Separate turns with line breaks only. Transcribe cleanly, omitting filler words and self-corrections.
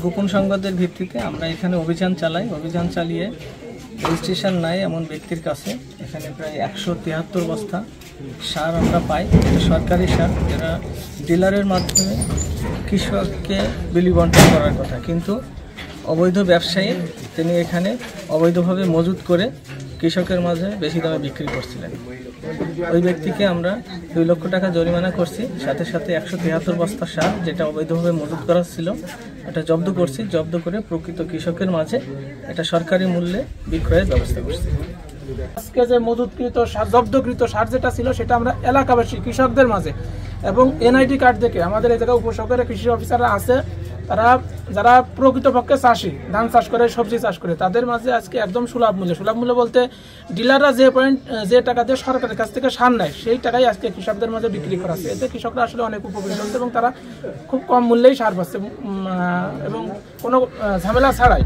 গোপন সংবাদের ভিত্তিতে আমরা এখানে অভিযান চালাই। অভিযান চালিয়ে রেজিস্ট্রেশন নাই এমন ব্যক্তির কাছে এখানে প্রায় 173 বস্তা সার আমরা পাই। এটা সরকারি সার, যেটা ডিলারের মাধ্যমে কৃষককে বিলি বন্টন করার কথা, কিন্তু অবৈধ ব্যবসায়ী তিনি এখানে অবৈধভাবে মজুত করে কৃষকের মাঝে বেশি দামে বিক্রি করছিলেন। ওই ব্যক্তিকে আমরা 2 লক্ষ টাকা জরিমানা করছি, সাথে সাথে 173 বস্তা সার যেটা অবৈধভাবে মজুত করা ছিল এটা জব্দ করছি। জব্দ করে প্রকৃত কৃষকের মাঝে এটা সরকারি মূল্যে বিক্রয়ের ব্যবস্থা করছি।
আজকে যে মজুতকৃত সার, জব্দকৃত সার যেটা ছিল সেটা আমরা এলাকাবাসী কৃষকদের মাঝে এবং এনআইডি কার্ড দেখে আমাদের এই জায়গায় উপসহকারী কৃষি অফিসাররা আছে, তারা যারা প্রকৃতপক্ষে চাষি, ধান চাষ করে, সবজি চাষ করে, তাদের মাঝে আজকে একদম সুলভ মূল্য বলতে ডিলাররা যে টাকা দিয়ে সরকারের কাছ থেকে সার নেয় সেই টাকাই আজকে কৃষকদের মাঝে বিক্রি করা আছে। এতে কৃষকরা আসলে অনেক উপকৃত হচ্ছে এবং তারা খুব কম মূল্যেই সার পাচ্ছে এবং কোনো ঝামেলা ছাড়াই।